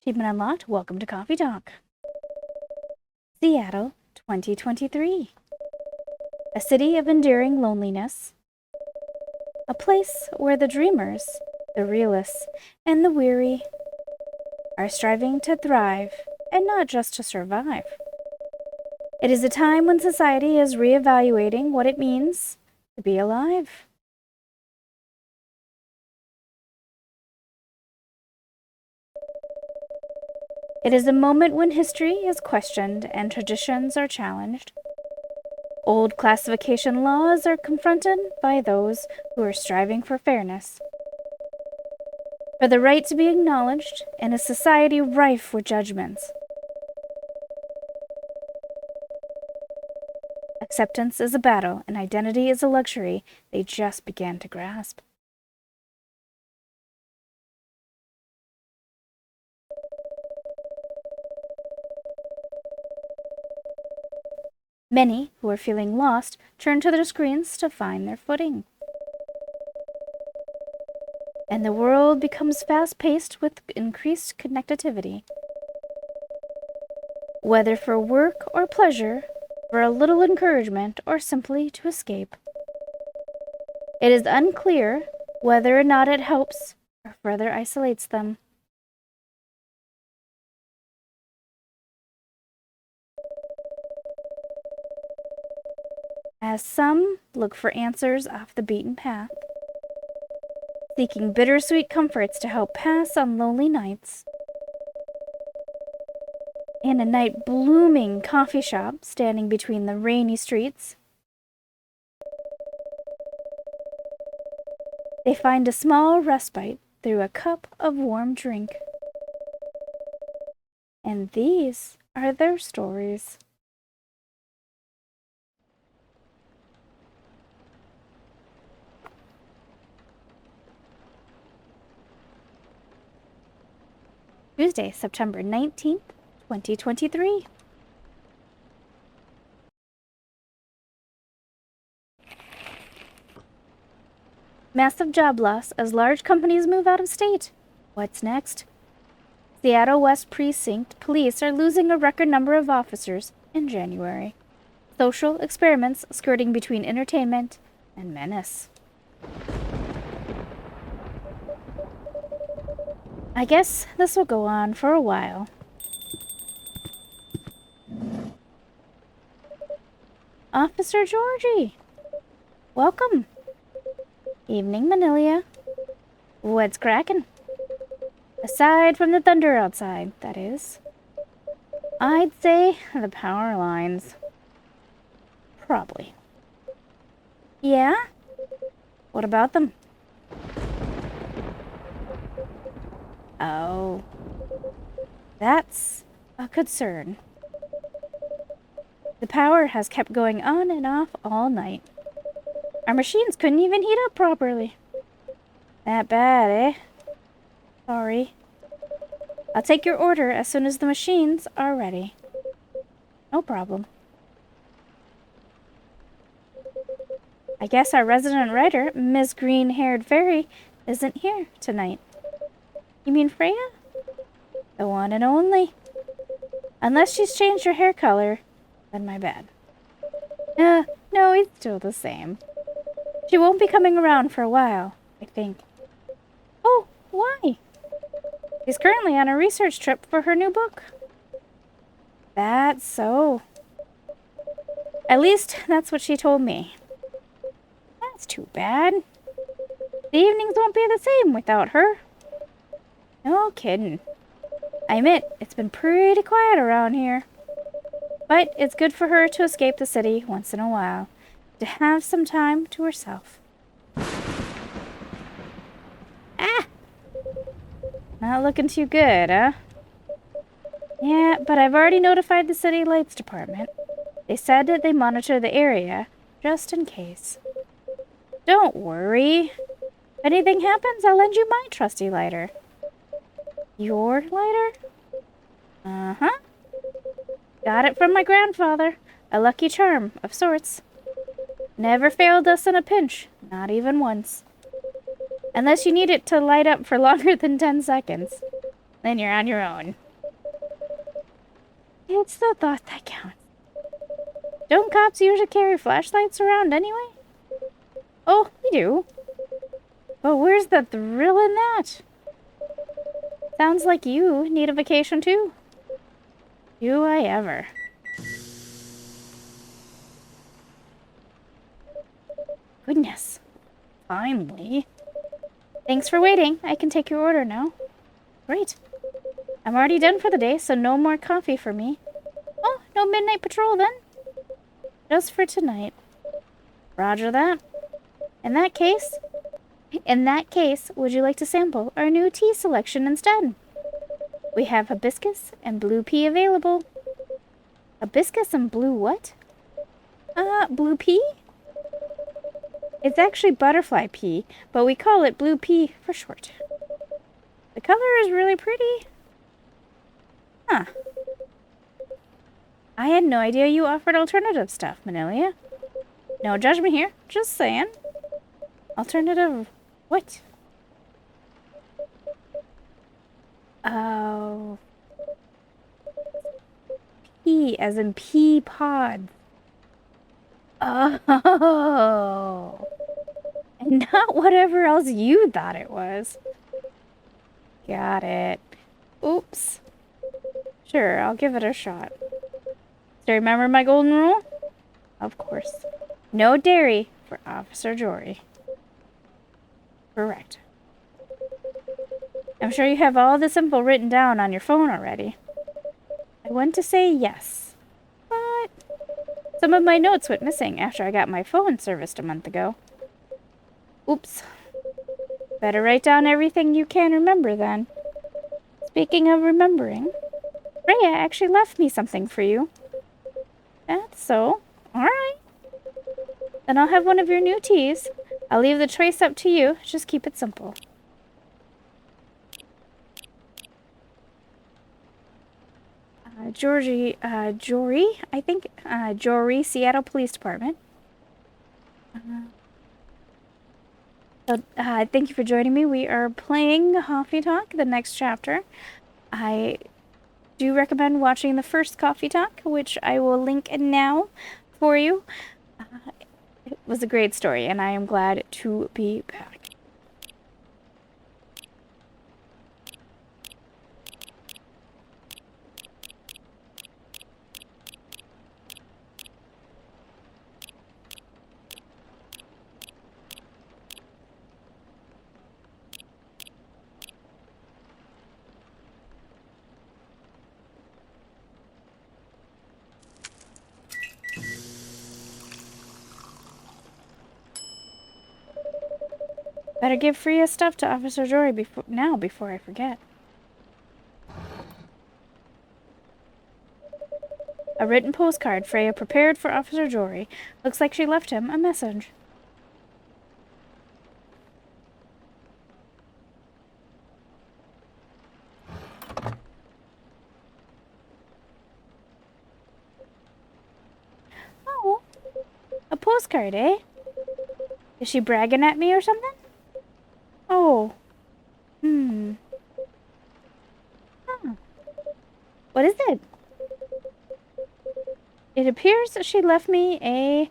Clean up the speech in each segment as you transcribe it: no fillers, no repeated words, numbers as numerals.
Achievement unlocked. Welcome to Coffee Talk. Seattle, 2023. A city of enduring loneliness. A place where the dreamers, the realists, and the weary are striving to thrive and not just to survive. It is a time when society is reevaluating what it means to be alive. It is a moment when history is questioned and traditions are challenged. Old classification laws are confronted by those who are striving for fairness, for the right to be acknowledged in a society rife with judgments. Acceptance is a battle, and identity is a luxury they just began to grasp. Many who are feeling lost turn to their screens to find their footing. And the world becomes fast-paced with increased connectivity. Whether for work or pleasure, for a little encouragement, or simply to escape. It is unclear whether or not it helps or further isolates them. As some look for answers off the beaten path, seeking bittersweet comforts to help pass on lonely nights. In a night blooming coffee shop standing between the rainy streets, they find a small respite through a cup of warm drink. And these are their stories. Tuesday, September 19th, 2023. Massive job loss as large companies move out of state. What's next? Seattle West Precinct Police are losing a record number of officers in January. Social experiments skirting between entertainment and menace. I guess this will go on for a while. Officer Georgie! Welcome! Evening, Manilia. What's crackin'? Aside from the thunder outside, that is. I'd say the power lines. Probably. Yeah? What about them? Oh. That's a concern. The power has kept going on and off all night. Our machines couldn't even heat up properly. That bad, eh? Sorry. I'll take your order as soon as the machines are ready. No problem. I guess our resident writer, Miss Green-Haired Fairy, isn't here tonight. You mean Freya? The one and only. Unless she's changed her hair color, then my bad. No, it's still the same. She won't be coming around for a while, I think. Oh, why? She's currently on a research trip for her new book. That's so. At least, that's what she told me. That's too bad. The evenings won't be the same without her. No kidding. I admit, it's been pretty quiet around here. But it's good for her to escape the city once in a while, to have some time to herself. Ah! Not looking too good, huh? Yeah, but I've already notified the city lights department. They said that they monitor the area, just in case. Don't worry. If anything happens, I'll lend you my trusty lighter. Your lighter? Uh-huh. Got it from my grandfather. A lucky charm, of sorts. Never failed us in a pinch, not even once. Unless you need it to light up for longer than 10 seconds. Then you're on your own. It's the thought that counts. Don't cops usually carry flashlights around anyway? Oh, we do. But where's the thrill in that? Sounds like you need a vacation too. Do I ever? Goodness. Finally. Thanks for waiting. I can take your order now. Great. I'm already done for the day, so no more coffee for me. Oh, no midnight patrol then? Just for tonight. Roger that. In that case, would you like to sample our new tea selection instead? We have hibiscus and blue pea available. Hibiscus and blue what? Blue pea? It's actually butterfly pea, but we call it blue pea for short. The color is really pretty. Huh. I had no idea you offered alternative stuff, Manilia. No judgment here, just saying. Alternative what? Oh. Pea, as in pea pods. Oh. And not whatever else you thought it was. Got it. Oops. Sure, I'll give it a shot. Do you remember my golden rule? Of course. No dairy for Officer Jory. Correct. I'm sure you have all this info written down on your phone already. I went to say yes, but some of my notes went missing after I got my phone serviced a month ago. Oops. Better write down everything you can remember then. Speaking of remembering, Freya actually left me something for you. That's so. Alright. Then I'll have one of your new teas. I'll leave the choice up to you. Just keep it simple. Jory, I think, Jory, Seattle Police Department. Thank you for joining me. We are playing Coffee Talk, the next chapter. I do recommend watching the first Coffee Talk, which I will link now for you. It was a great story, and I am glad to be back. Better give Freya stuff to Officer Jory before I forget. A written postcard Freya prepared for Officer Jory. Looks like she left him a message. Oh, a postcard, eh? Is she bragging at me or something? Oh. Huh. What is it? It appears that she left me a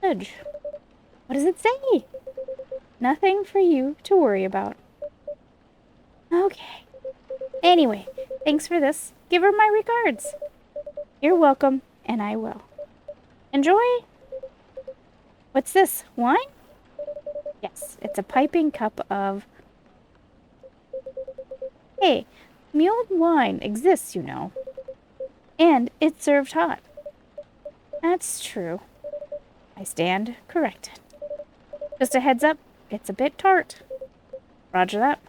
message. What does it say? Nothing for you to worry about. Okay. Anyway, thanks for this. Give her my regards. You're welcome, and I will. Enjoy. What's this? Wine? Yes, it's a piping cup of... Hey, mulled wine exists, you know. And it's served hot. That's true. I stand corrected. Just a heads up, it's a bit tart. Roger that.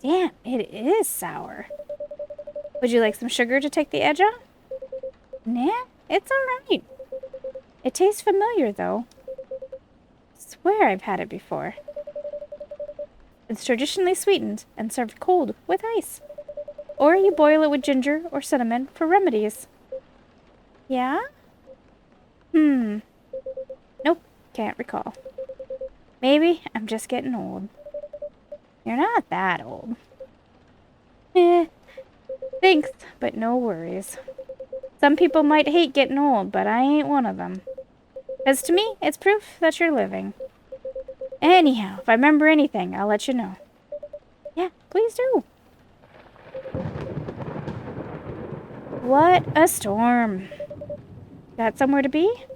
Damn, it is sour. Would you like some sugar to take the edge out? Nah, it's alright. It tastes familiar, though. Swear I've had it before. It's traditionally sweetened and served cold with ice. Or you boil it with ginger or cinnamon for remedies. Yeah? Nope, can't recall. Maybe I'm just getting old. You're not that old. Eh, thanks, but no worries. Some people might hate getting old, but I ain't one of them. 'Cause to me, it's proof that you're living. Anyhow, if I remember anything, I'll let you know. Yeah, please do. What a storm. Got somewhere to be?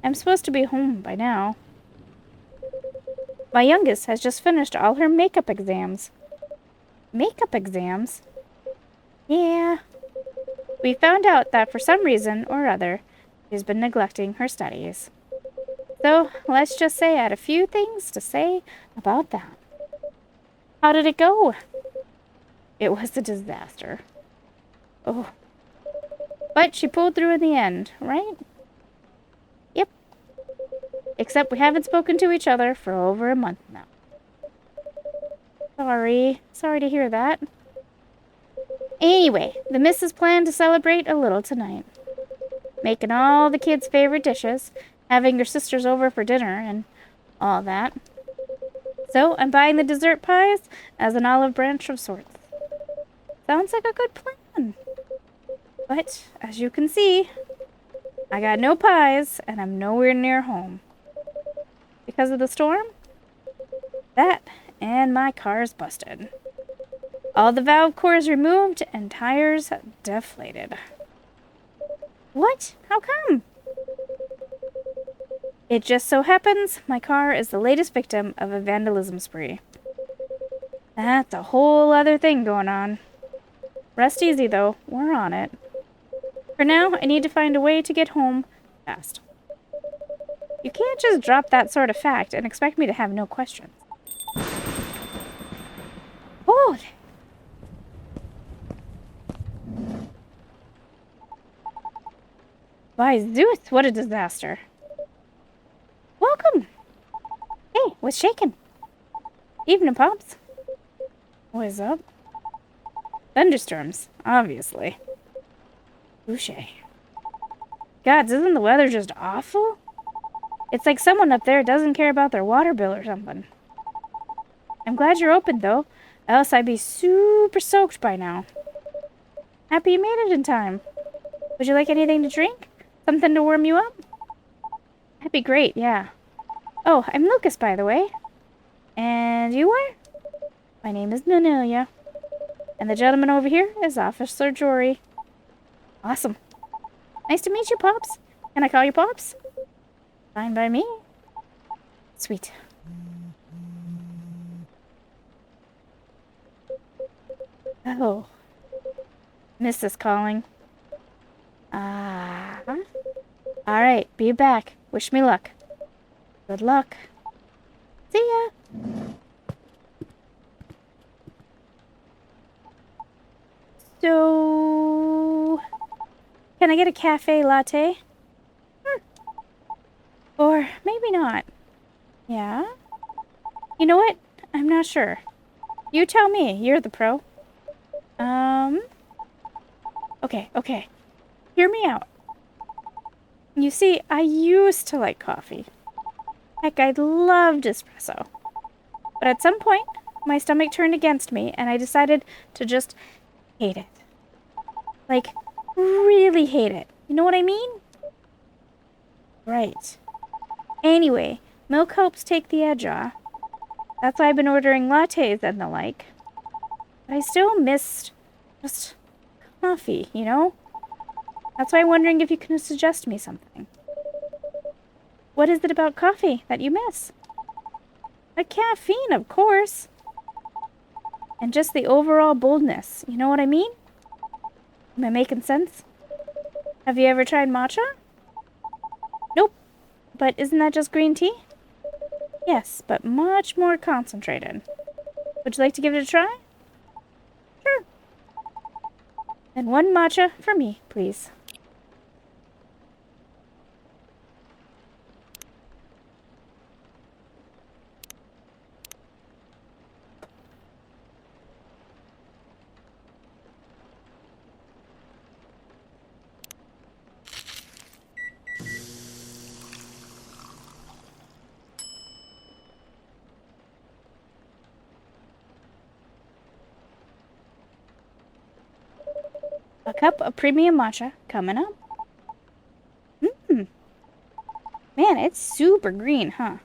I'm supposed to be home by now. My youngest has just finished all her makeup exams. Makeup exams? Yeah. We found out that for some reason or other, she's been neglecting her studies. So, let's just say I had a few things to say about that. How did it go? It was a disaster. Oh. But she pulled through in the end, right? Yep. Except we haven't spoken to each other for over a month now. Sorry to hear that. Anyway, the missus planned to celebrate a little tonight. Making all the kids' favorite dishes, having your sisters over for dinner, and all that. So, I'm buying the dessert pies as an olive branch of sorts. Sounds like a good plan. But, as you can see, I got no pies, and I'm nowhere near home. Because of the storm? That, and my car's busted. All the valve cores removed, and tires deflated. What? How come? It just so happens my car is the latest victim of a vandalism spree. That's a whole other thing going on. Rest easy, though. We're on it. For now, I need to find a way to get home fast. You can't just drop that sort of fact and expect me to have no questions. Oh! By Zeus, what a disaster. Welcome! Hey, what's shaking? Evening, Pops. What's up? Thunderstorms, obviously. Touché. God, isn't the weather just awful? It's like someone up there doesn't care about their water bill or something. I'm glad you're open, though, else I'd be super soaked by now. Happy you made it in time. Would you like anything to drink? Something to warm you up? That'd be great, yeah. Oh, I'm Lucas, by the way. And you are? My name is Nanelia. And the gentleman over here is Officer Jory. Awesome. Nice to meet you, Pops. Can I call you Pops? Fine by me. Sweet. Oh. Mrs. calling. Alright, be back. Wish me luck. Good luck. See ya. So... Can I get a cafe latte? Or maybe not. Yeah? You know what? I'm not sure. You tell me. You're the pro. Okay. Hear me out. You see, I used to like coffee. Heck, I loved espresso. But at some point, my stomach turned against me, and I decided to just hate it. Like, really hate it. You know what I mean? Right. Anyway, milk helps take the edge off. That's why I've been ordering lattes and the like. But I still missed just coffee, you know? That's why I'm wondering if you can suggest me something. What is it about coffee that you miss? The caffeine, of course. And just the overall boldness. You know what I mean? Am I making sense? Have you ever tried matcha? Nope. But isn't that just green tea? Yes, but much more concentrated. Would you like to give it a try? Sure. Then one matcha for me, please. A cup of premium matcha coming up. Mmm. Man, it's super green, huh?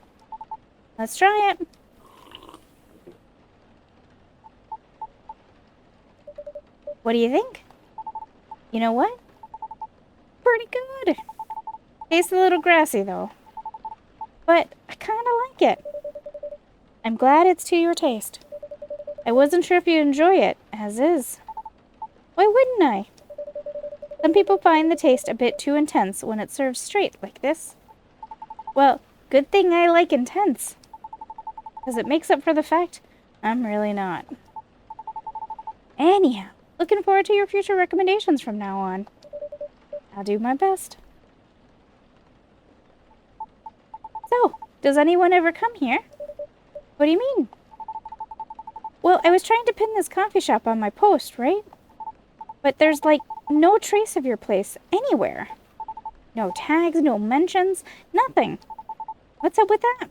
Let's try it. What do you think? You know what? Pretty good. Tastes a little grassy, though. But I kind of like it. I'm glad it's to your taste. I wasn't sure if you'd enjoy it, as is. Why wouldn't I? Some people find the taste a bit too intense when it's served straight like this. Well, good thing I like intense, because it makes up for the fact I'm really not. Anyhow, looking forward to your future recommendations from now on. I'll do my best. So, does anyone ever come here? What do you mean? Well, I was trying to pin this coffee shop on my post, right? But there's, like, no trace of your place anywhere. No tags, no mentions, nothing. What's up with that?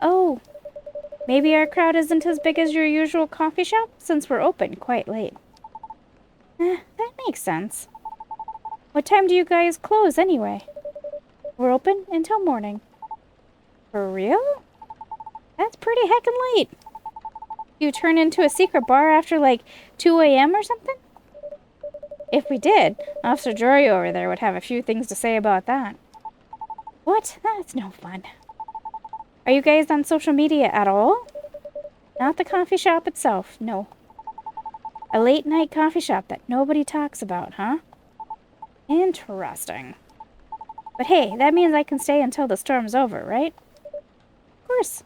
Oh, maybe our crowd isn't as big as your usual coffee shop since we're open quite late. That makes sense. What time do you guys close anyway? We're open until morning. For real? That's pretty heckin' late. You turn into a secret bar after like 2 a.m. or something? If we did, Officer Jory over there would have a few things to say about that. What? That's no fun. Are you guys on social media at all? Not the coffee shop itself, no. A late-night coffee shop that nobody talks about, huh? Interesting. But hey, that means I can stay until the storm's over, right? Of course.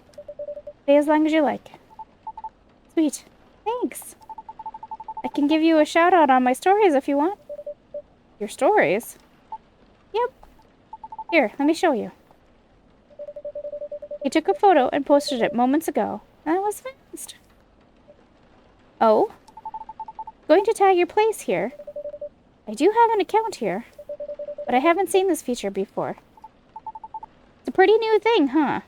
Stay as long as you like. Sweet. Thanks. I can give you a shout-out on my stories if you want. Your stories? Yep. Here, let me show you. He took a photo and posted it moments ago. That was fast. Oh? Going to tag your place here. I do have an account here, but I haven't seen this feature before. It's a pretty new thing, huh?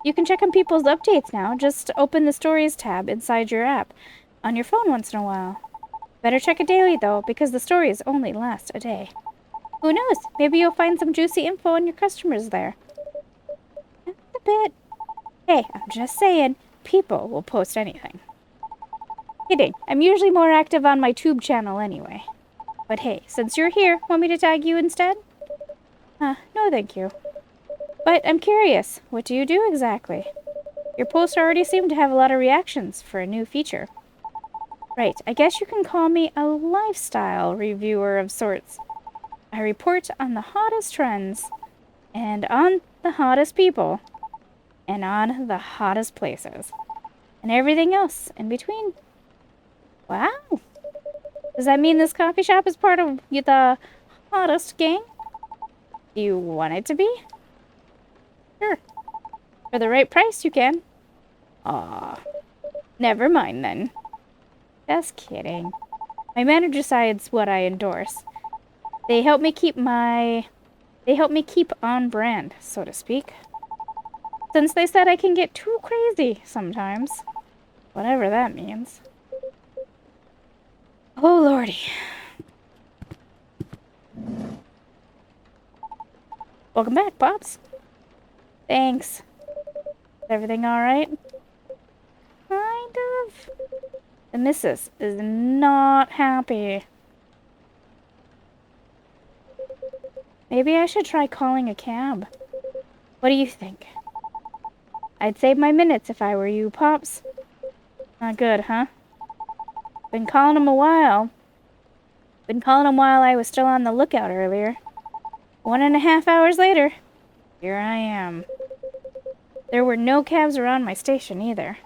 You can check on people's updates now. Just open the Stories tab inside your app on your phone once in a while. Better check it daily, though, because the stories only last a day. Who knows? Maybe you'll find some juicy info on your customers there. That's a bit. Hey, I'm just saying, people will post anything. Kidding. I'm usually more active on my tube channel anyway. But hey, since you're here, want me to tag you instead? No thank you. But I'm curious, what do you do exactly? Your posts already seem to have a lot of reactions for a new feature. Right, I guess you can call me a lifestyle reviewer of sorts. I report on the hottest trends, and on the hottest people, and on the hottest places, and everything else in between. Wow! Does that mean this coffee shop is part of the hottest gang? Do you want it to be? Sure. For the right price, you can. Aw. Never mind, then. Just kidding. My manager decides what I endorse. They help me keep on brand, so to speak. Since they said I can get too crazy sometimes. Whatever that means. Oh, lordy. Welcome back, Pops. Thanks. Is everything alright? Kind of. The missus is not happy. Maybe I should try calling a cab. What do you think? I'd save my minutes if I were you, Pops. Not good, huh? Been calling him while I was still on the lookout earlier. 1.5 hours later, here I am. There were no cabs around my station either.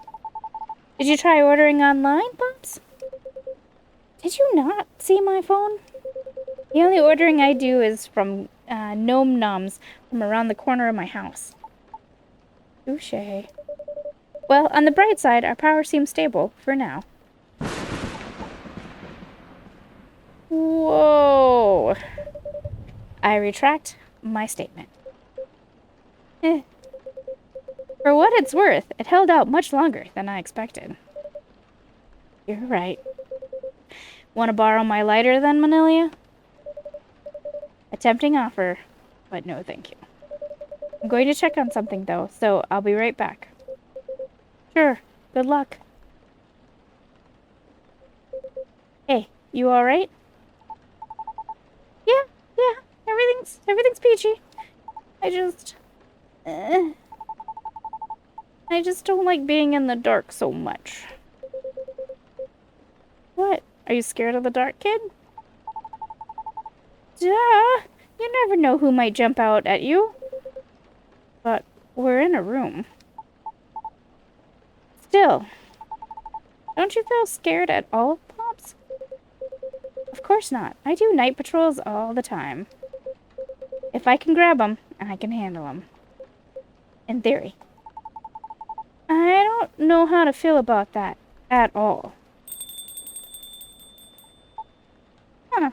Did you try ordering online, Pops? Did you not see my phone? The only ordering I do is from Gnome Noms from around the corner of my house. Touché. Well, on the bright side, our power seems stable for now. Whoa! I retract my statement. For what it's worth, it held out much longer than I expected. You're right. Want to borrow my lighter then, Manilia? A tempting offer, but no thank you. I'm going to check on something, though, so I'll be right back. Sure. Good luck. Hey, you alright? Yeah, yeah. Everything's peachy. I just don't like being in the dark so much. What? Are you scared of the dark, kid? Duh! You never know who might jump out at you. But we're in a room. Still, don't you feel scared at all, Pops? Of course not. I do night patrols all the time. If I can grab them, I can handle them. In theory. I don't know how to feel about that at all. Huh.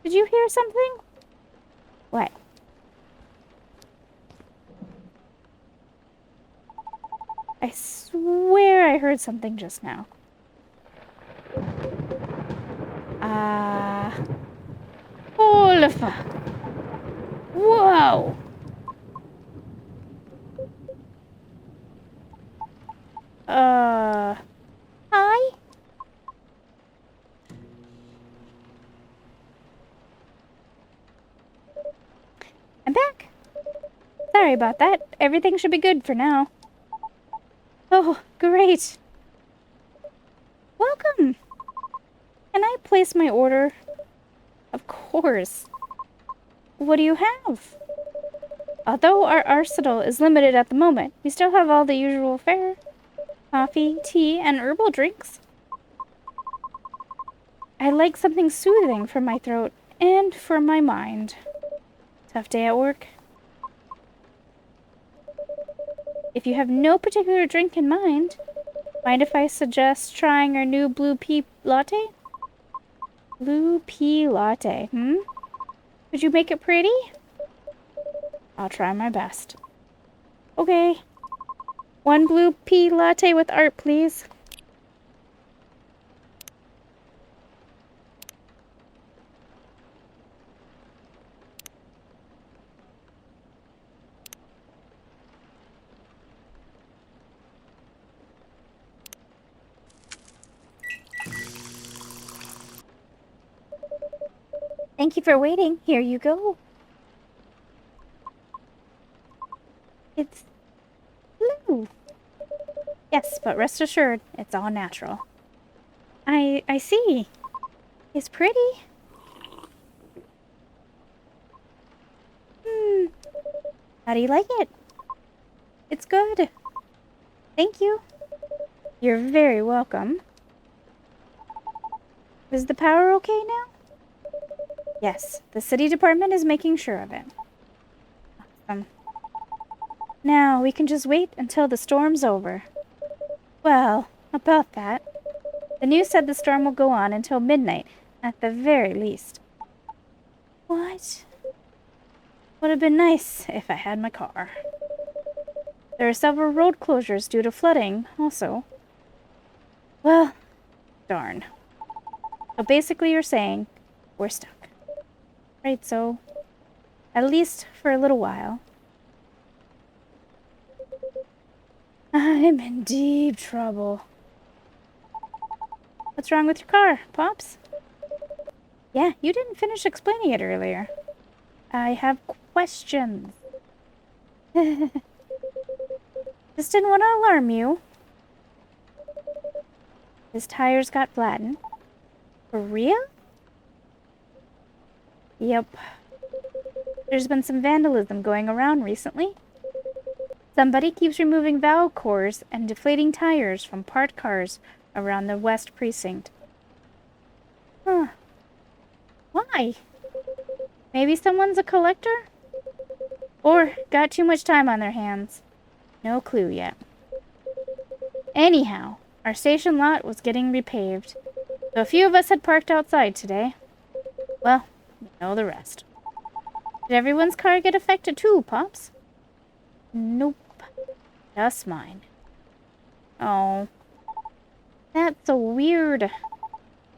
Did you hear something? What? I swear I heard something just now. Holy fuck. Whoa! Hi? I'm back. Sorry about that. Everything should be good for now. Oh, great. Welcome. Can I place my order? Of course. What do you have? Although our arsenal is limited at the moment, we still have all the usual fare. Coffee, tea, and herbal drinks. I like something soothing for my throat and for my mind. Tough day at work. If you have no particular drink in mind if I suggest trying our new blue pea latte? Blue pea latte, Could you make it pretty? I'll try my best. Okay. 1 blue pea latte with art, please. Thank you for waiting. Here you go. It's blue. Yes, but rest assured, it's all natural. I see. It's pretty. How do you like it? It's good. Thank you. You're very welcome. Is the power okay now? Yes, the city department is making sure of it. Awesome. Now, we can just wait until the storm's over. Well, about that. The news said the storm will go on until midnight, at the very least. What? Would have been nice if I had my car. There are several road closures due to flooding, also. Well, darn. So basically you're saying, we're stuck. Right, so, at least for a little while. I'm in deep trouble. What's wrong with your car, Pops? Yeah, you didn't finish explaining it earlier. I have questions. Just didn't want to alarm you. His tires got flattened. For real? Yep. There's been some vandalism going around recently. Somebody keeps removing valve cores and deflating tires from parked cars around the West Precinct. Huh. Why? Maybe someone's a collector? Or got too much time on their hands. No clue yet. Anyhow, our station lot was getting repaved, so a few of us had parked outside today. Well, you know the rest. Did everyone's car get affected too, Pops? Nope. Just mine. Oh. That's so weird.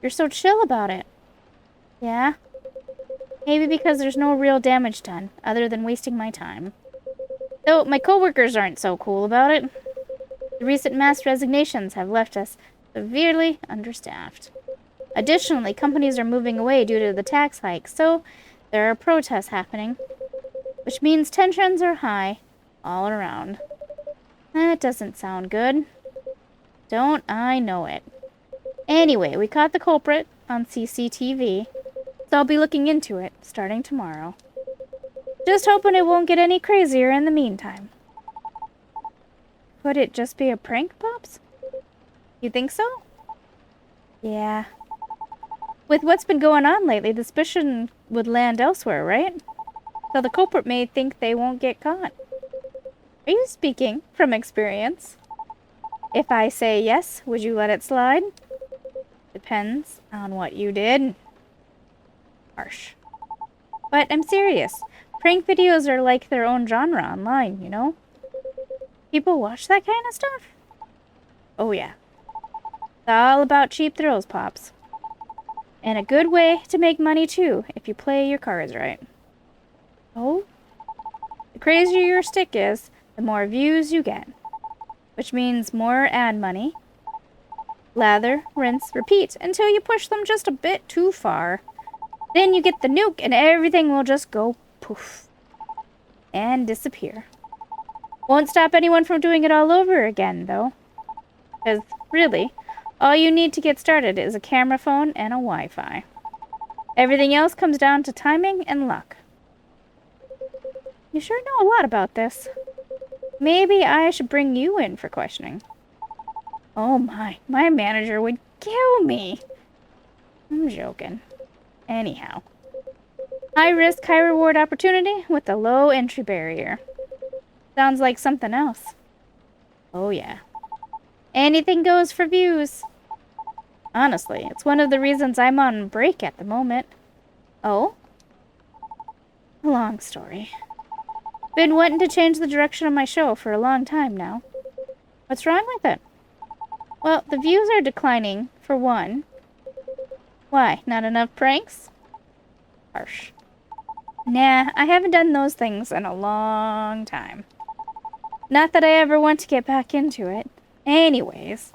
You're so chill about it. Yeah? Maybe because there's no real damage done, other than wasting my time. Though my coworkers aren't so cool about it. The recent mass resignations have left us severely understaffed. Additionally, companies are moving away due to the tax hike, so there are protests happening. Which means tensions are high all around. That doesn't sound good. Don't I know it. Anyway, we caught the culprit on CCTV, so I'll be looking into it starting tomorrow. Just hoping it won't get any crazier in the meantime. Could it just be a prank, Pops? You think so? Yeah. With what's been going on lately, the suspicion would land elsewhere, right? So the culprit may think they won't get caught. Are you speaking from experience? If I say yes, would you let it slide? Depends on what you did. Harsh. But I'm serious. Prank videos are like their own genre online, you know? People watch that kind of stuff? Oh yeah. It's all about cheap thrills, Pops. And a good way to make money too, if you play your cards right. Oh? The crazier your stick is, the more views you get. Which means more ad money. Lather, rinse, repeat until you push them just a bit too far. Then you get the nuke and everything will just go poof. And disappear. Won't stop anyone from doing it all over again, though. Because, really, all you need to get started is a camera phone and a Wi-Fi. Everything else comes down to timing and luck. You sure know a lot about this. Maybe I should bring you in for questioning. Oh my manager would kill me. I'm joking. Anyhow. High risk, high reward opportunity with a low entry barrier. Sounds like something else. Oh yeah. Anything goes for views. Honestly, it's one of the reasons I'm on break at the moment. Oh? A long story. Been wanting to change the direction of my show for a long time now. What's wrong with it? Well, the views are declining, for one. Why, not enough pranks? Harsh. Nah, I haven't done those things in a long time. Not that I ever want to get back into it. Anyways,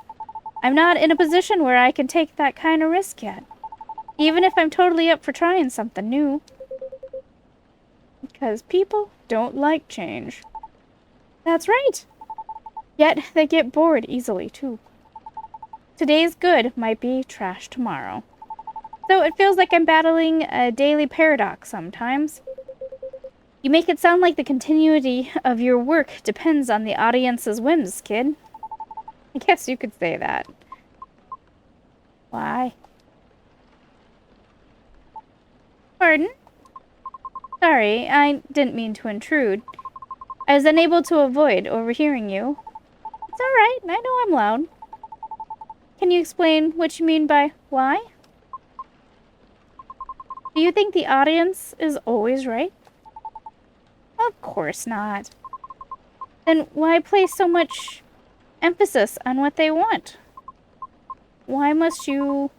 I'm not in a position where I can take that kind of risk yet. Even if I'm totally up for trying something new. Because people don't like change. That's right. Yet they get bored easily, too. Today's good might be trash tomorrow. So it feels like I'm battling a daily paradox sometimes. You make it sound like the continuity of your work depends on the audience's whims, kid. I guess you could say that. Why? Pardon? Sorry, I didn't mean to intrude. I was unable to avoid overhearing you. It's alright, I know I'm loud. Can you explain what you mean by why? Do you think the audience is always right? Of course not. Then why place so much emphasis on what they want? Why must you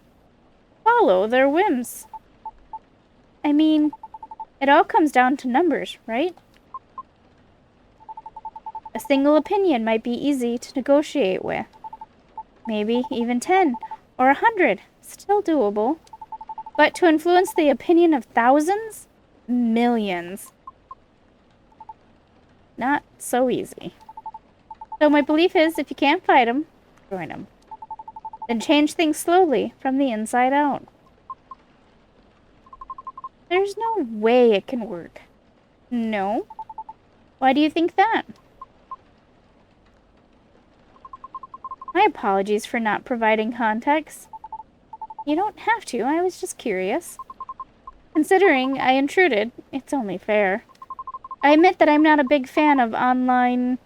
follow their whims? I mean, it all comes down to numbers, right? A single opinion might be easy to negotiate with. Maybe even 10 or 100, still doable. But to influence the opinion of thousands? Millions. Not so easy. So my belief is, if you can't fight them, join them. Then change things slowly from the inside out. There's no way it can work. No? Why do you think that? My apologies for not providing context. You don't have to, I was just curious. Considering I intruded, it's only fair. I admit that I'm not a big fan of online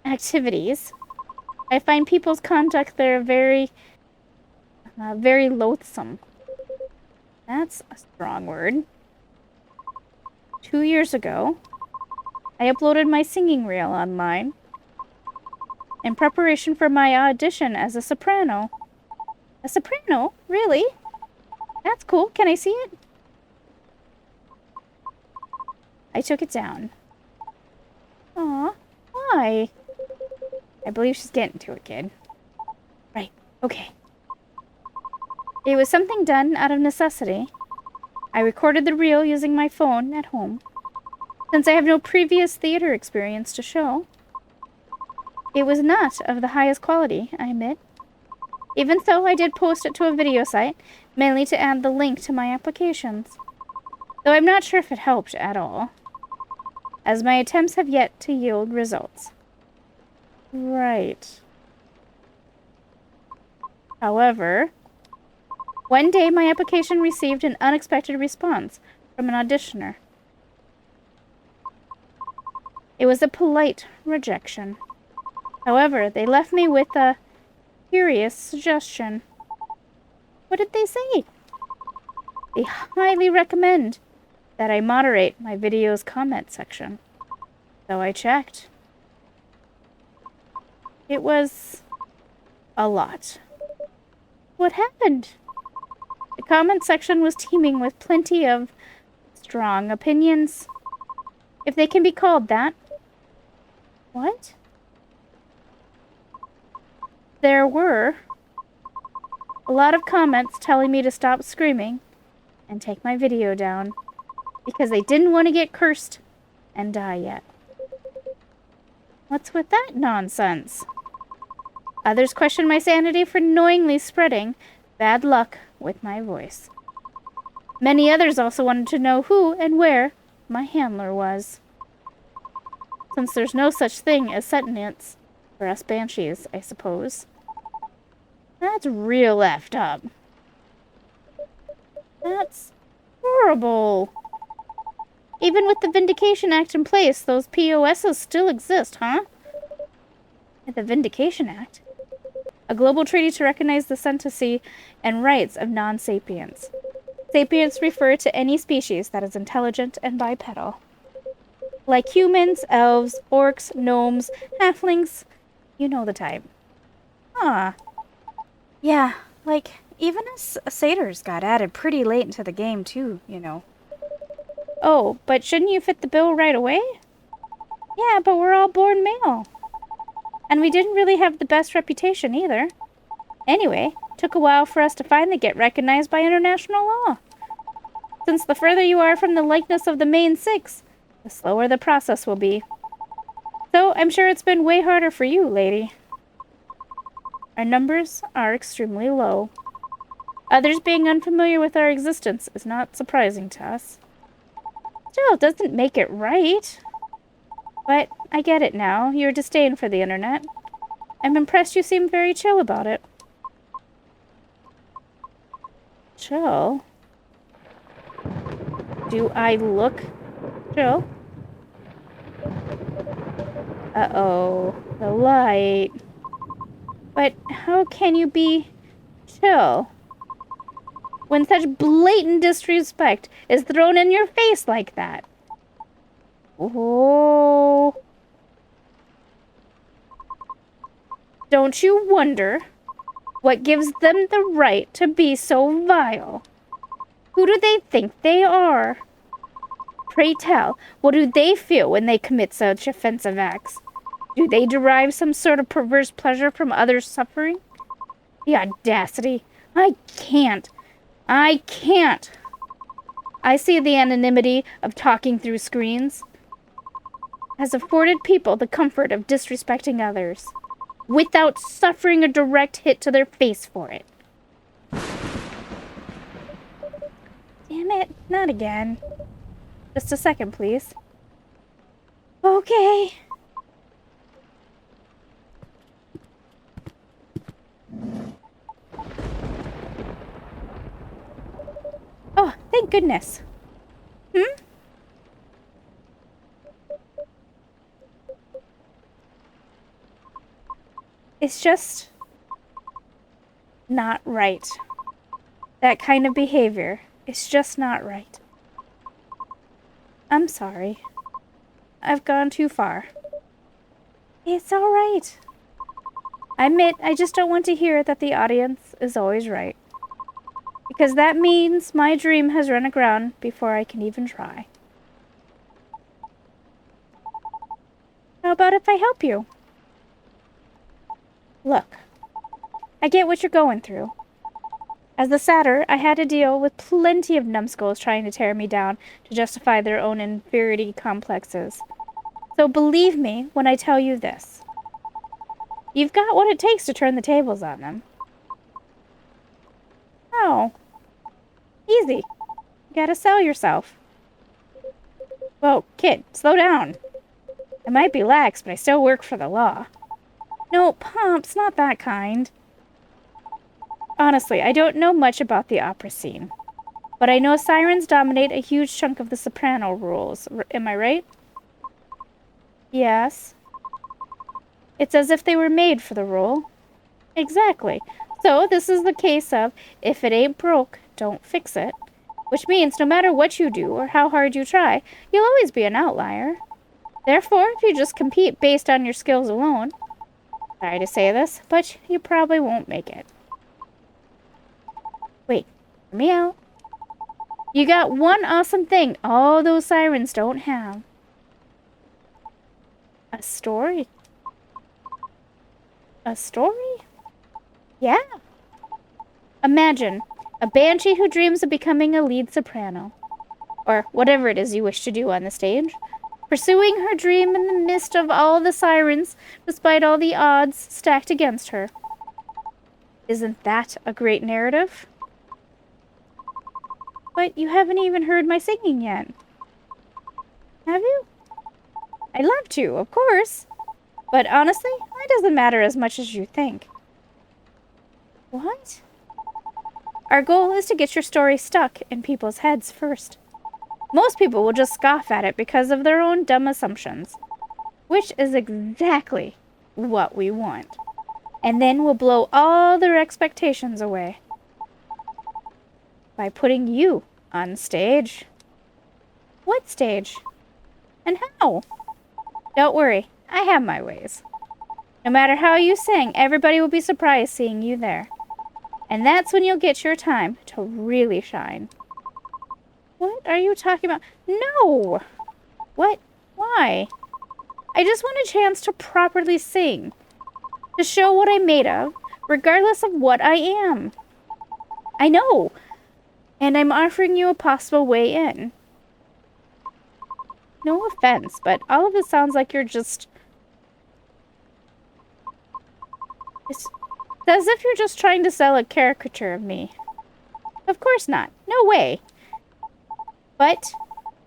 activities. I find people's conduct there very loathsome. That's a strong word. 2 years ago, I uploaded my singing reel online in preparation for my audition as a soprano. A soprano? Really? That's cool. Can I see it? I took it down. Aw, why? I believe she's getting to it, kid. Right, okay. It was something done out of necessity. I recorded the reel using my phone at home. Since I have no previous theater experience to show, it was not of the highest quality, I admit. Even so, I did post it to a video site, mainly to add the link to my applications. Though I'm not sure if it helped at all, as my attempts have yet to yield results. Right. However, one day my application received an unexpected response from an auditioner. It was a polite rejection. However, they left me with a curious suggestion. What did they say? They highly recommend that I moderate my video's comment section. So I checked. It was a lot. What happened? The comment section was teeming with plenty of strong opinions, if they can be called that. What? There were a lot of comments telling me to stop screaming and take my video down because they didn't want to get cursed and die yet. What's with that nonsense? Others questioned my sanity for knowingly spreading bad luck with my voice. Many others also wanted to know who and where my handler was. Since there's no such thing as sentience for us banshees, I suppose. That's real effed up. That's horrible. Even with the Vindication Act in place, those POSs still exist, huh? The Vindication Act? A global treaty to recognize the sentiency and rights of non-sapients. Sapients refer to any species that is intelligent and bipedal. Like humans, elves, orcs, gnomes, halflings. You know the type. Ah. Yeah, like, even as satyrs got added pretty late into the game, too, you know. Oh, but shouldn't you fit the bill right away? Yeah, but we're all born male. And we didn't really have the best reputation, either. Anyway, took a while for us to finally get recognized by international law. Since the further you are from the likeness of the main six, the slower the process will be. So, I'm sure it's been way harder for you, lady. Our numbers are extremely low. Others being unfamiliar with our existence is not surprising to us. Still, it doesn't make it right. But I get it now, your disdain for the internet. I'm impressed you seem very chill about it. Chill? Do I look chill? Uh-oh, the light. But how can you be chill when such blatant disrespect is thrown in your face like that? Oh. Don't you wonder what gives them the right to be so vile? Who do they think they are? Pray tell, what do they feel when they commit such offensive acts? Do they derive some sort of perverse pleasure from others' suffering? The audacity! I can't! I see the anonymity of talking through screens has afforded people the comfort of disrespecting others, without suffering a direct hit to their face for it. Damn it, not again. Just a second, please. Okay. Oh, thank goodness. It's just not right. That kind of behavior is just not right. I'm sorry. I've gone too far. It's all right. I admit, I just don't want to hear that the audience is always right. Because that means my dream has run aground before I can even try. How about if I help you? Look, I get what you're going through. As the satyr, I had to deal with plenty of numbskulls trying to tear me down to justify their own inferiority complexes. So believe me when I tell you this. You've got what it takes to turn the tables on them. Oh. Easy. You gotta sell yourself. Whoa, kid, slow down. I might be lax, but I still work for the law. No, Pomps, not that kind. Honestly, I don't know much about the opera scene. But I know sirens dominate a huge chunk of the soprano roles. Am I right? Yes. It's as if they were made for the role. Exactly. So this is the case of, if it ain't broke, don't fix it. Which means no matter what you do or how hard you try, you'll always be an outlier. Therefore, if you just compete based on your skills alone, sorry to say this, but you probably won't make it. Wait, hear me out. You got one awesome thing all those sirens don't have. A story. A story? Yeah. Imagine a banshee who dreams of becoming a lead soprano, or whatever it is you wish to do on the stage, pursuing her dream in the midst of all the sirens, despite all the odds stacked against her. Isn't that a great narrative? But you haven't even heard my singing yet. Have you? I'd love to, of course. But honestly, that doesn't matter as much as you think. What? Our goal is to get your story stuck in people's heads first. Most people will just scoff at it because of their own dumb assumptions, which is exactly what we want. And then we'll blow all their expectations away by putting you on stage. What stage? And how? Don't worry, I have my ways. No matter how you sing, everybody will be surprised seeing you there. And that's when you'll get your time to really shine. What are you talking about? No! What? Why? I just want a chance to properly sing. To show what I'm made of, regardless of what I am. I know. And I'm offering you a possible way in. No offense, but all of this sounds like you're just... It's as if you're just trying to sell a caricature of me. Of course not. No way. But,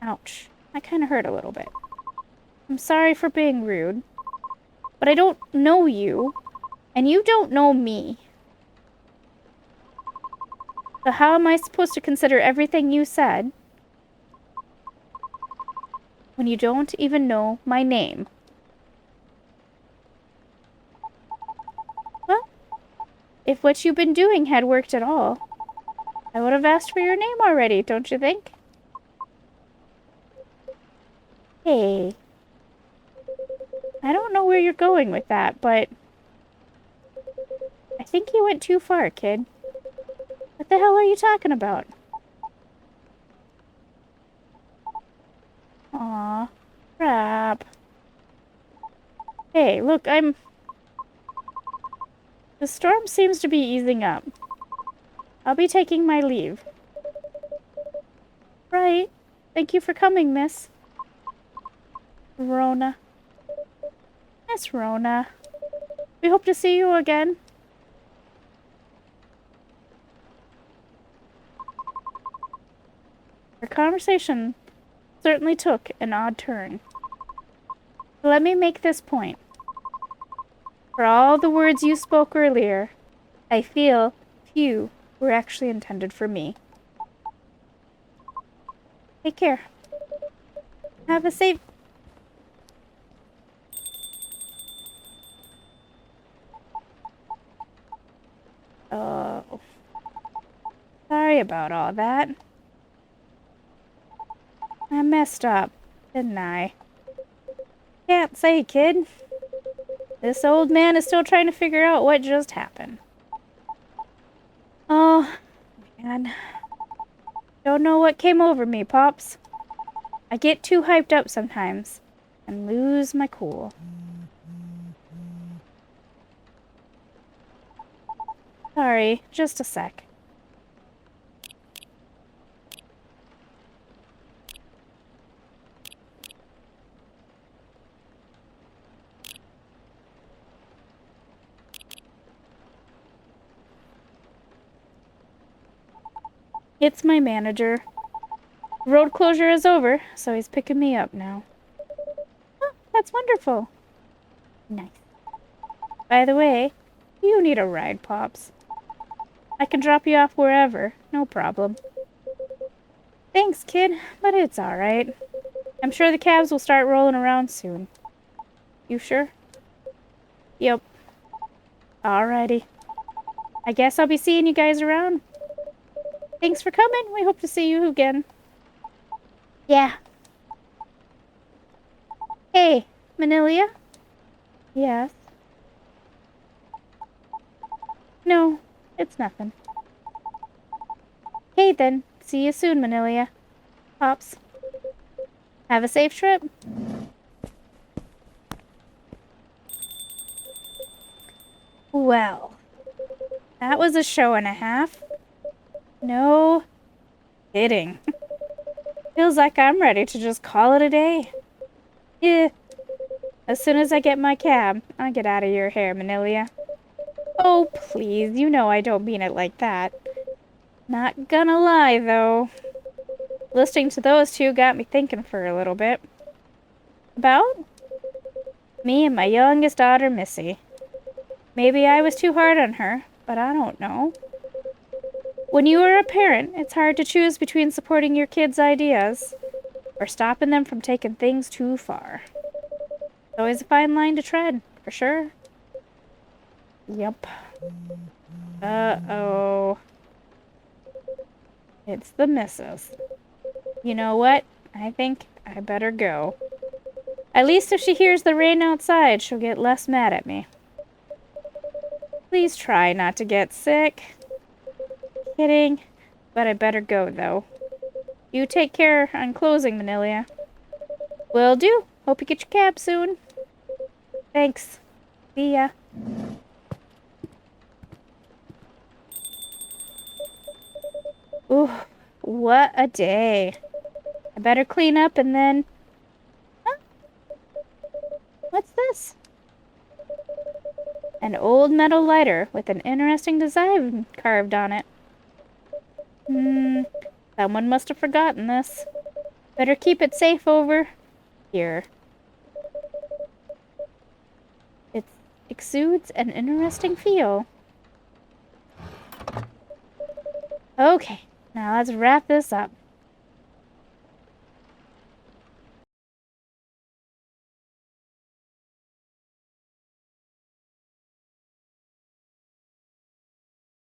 ouch, that kind of hurt a little bit. I'm sorry for being rude, but I don't know you, and you don't know me. So how am I supposed to consider everything you said when you don't even know my name? Well, if what you've been doing had worked at all, I would have asked for your name already, don't you think? Hey. I don't know where you're going with that, but I think you went too far, kid. What the hell are you talking about? Aw, crap. Hey, look, the storm seems to be easing up. I'll be taking my leave. Right. Thank you for coming, miss. Rona. Miss Rona. We hope to see you again. Our conversation certainly took an odd turn. Let me make this point. For all the words you spoke earlier, I feel few were actually intended for me. Take care. Have a safe... Oh. Sorry about all that. I messed up, didn't I? Can't say, kid. This old man is still trying to figure out what just happened. Oh, man. Don't know what came over me, Pops. I get too hyped up sometimes and lose my cool. Sorry, just a sec. It's my manager. Road closure is over, so he's picking me up now. Oh, that's wonderful. Nice. By the way, you need a ride, Pops. I can drop you off wherever, no problem. Thanks, kid, but it's alright. I'm sure the cabs will start rolling around soon. You sure? Yep. Alrighty. I guess I'll be seeing you guys around. Thanks for coming. We hope to see you again. Yeah. Hey, Manilia? Yes? No, it's nothing. Okay then. See you soon, Manilia. Pops. Have a safe trip. Well, that was a show and a half. No kidding. Feels like I'm ready to just call it a day. Yeah. As soon as I get my cab, I'll get out of your hair, Manilia. Oh, please, you know I don't mean it like that. Not gonna lie, though. Listening to those two got me thinking for a little bit. About? Me and my youngest daughter, Missy. Maybe I was too hard on her, but I don't know. When you are a parent, it's hard to choose between supporting your kids' ideas or stopping them from taking things too far. It's always a fine line to tread, for sure. Yep. Uh-oh. It's the missus. You know what? I think I better go. At least if she hears the rain outside, she'll get less mad at me. Please try not to get sick. Kidding. But I better go, though. You take care on closing, Manilia. Will do. Hope you get your cab soon. Thanks. See ya. Ooh, what a day. I better clean up and then... Huh? What's this? An old metal lighter with an interesting design carved on it. Someone must have forgotten this. Better keep it safe over here. It exudes an interesting feel. Okay, now let's wrap this up.